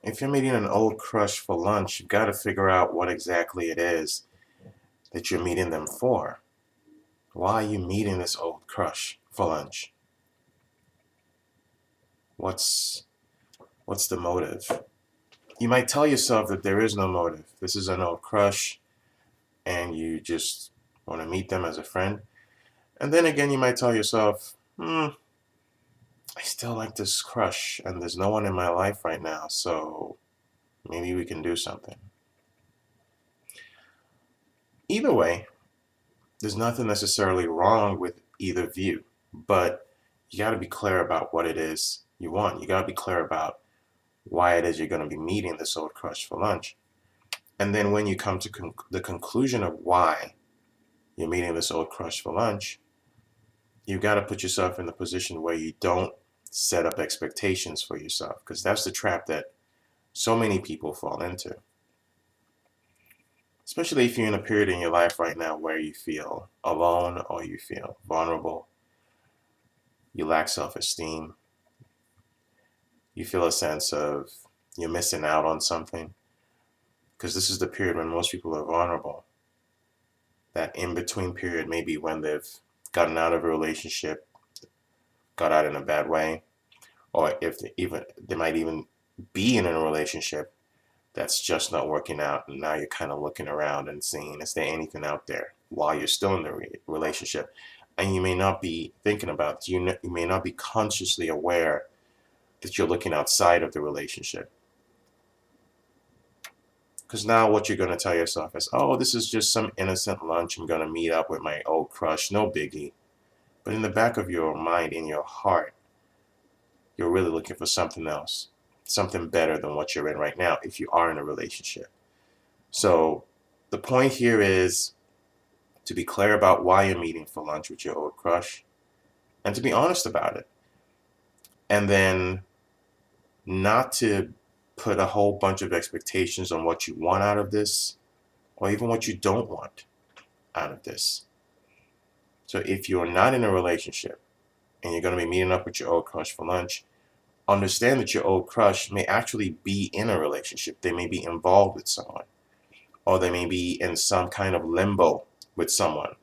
If you're meeting an old crush for lunch, you've got to figure out what exactly it is that you're meeting them for. Why are you meeting this old crush for lunch? What's what's the motive? You might tell yourself that there is no motive. This is an old crush and you just want to meet them as a friend. And then again, you might tell yourself, I still like this crush and there's no one in my life right now, so maybe we can do something. Either way, there's nothing necessarily wrong with either view, but you got to be clear about what it is you want. You got to be clear about why it is you're going to be meeting this old crush for lunch. And then when you come to the conclusion of why you're meeting this old crush for lunch, you got to put yourself in the position where you don't set up expectations for yourself, because that's the trap that so many people fall into. Especially if you're in a period in your life right now where you feel alone or you feel vulnerable, you lack self esteem, you feel a sense of you're missing out on something. Because this is the period when most people are vulnerable. That in between period, maybe when they've gotten out of a relationship, got out in a bad way, or if they might even be in a relationship that's just not working out, and now you're kind of looking around and seeing, is there anything out there while you're still in the relationship? And you may not be thinking about, you may not be consciously aware that you're looking outside of the relationship. Because now what you're going to tell yourself is, oh, this is just some innocent lunch. I'm going to meet up with my old crush, no biggie. But in the back of your mind, in your heart, you're really looking for something else, something better than what you're in right now if you are in a relationship. So the point here is to be clear about why you're meeting for lunch with your old crush and to be honest about it. And then not to put a whole bunch of expectations on what you want out of this or even what you don't want out of this. So if you're not in a relationship and you're going to be meeting up with your old crush for lunch, understand that your old crush may actually be in a relationship. They may be involved with someone, or they may be in some kind of limbo with someone,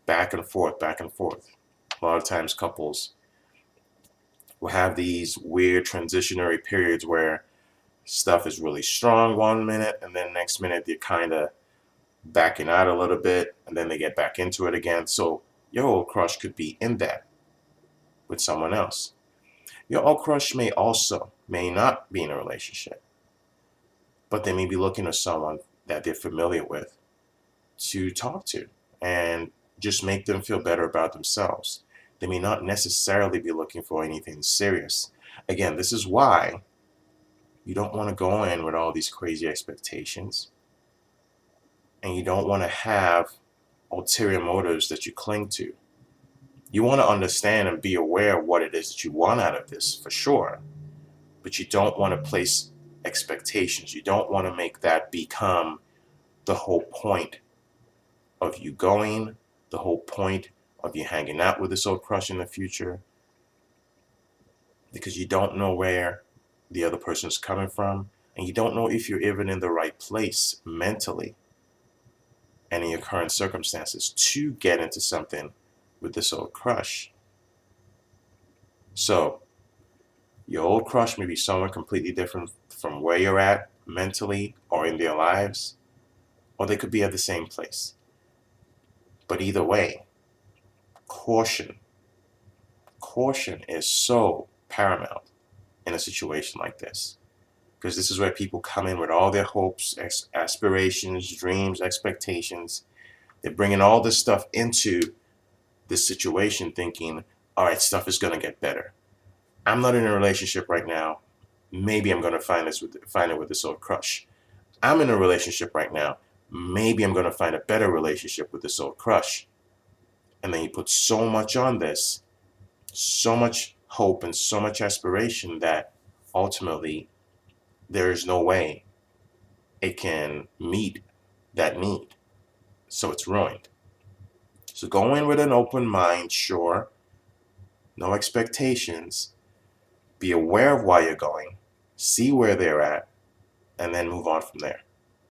back and forth, back and forth. A lot of times couples will have these weird transitionary periods where stuff is really strong one minute and then next minute they're kind of backing out a little bit and then they get back into it again. So your old crush could be in that with someone else. Your old crush may not be in a relationship, but they may be looking for someone that they're familiar with to talk to and just make them feel better about themselves. They may not necessarily be looking for anything serious. Again, this is why you don't want to go in with all these crazy expectations, and you don't want to have ulterior motives that you cling to. You want to understand and be aware of what it is that you want out of this for sure, but you don't want to place expectations. You don't want to make that become the whole point of you going, the whole point of you hanging out with this old crush in the future, because you don't know where the other person's coming from, and you don't know if you're even in the right place mentally and in your current circumstances to get into something with this old crush. So, your old crush may be someone completely different from where you're at mentally or in their lives, or they could be at the same place. But either way, caution. Caution is so paramount in a situation like this. Because this is where people come in with all their hopes, aspirations, dreams, expectations. They're bringing all this stuff into this situation thinking, all right, stuff is going to get better. I'm not in a relationship right now. Maybe I'm going to find it with this old crush. I'm in a relationship right now. Maybe I'm going to find a better relationship with this old crush. And then you put so much on this, so much hope and so much aspiration that ultimately there is no way it can meet that need. So it's ruined. So go in with an open mind, sure, no expectations. Be aware of why you're going. See where they're at. and then move on from there.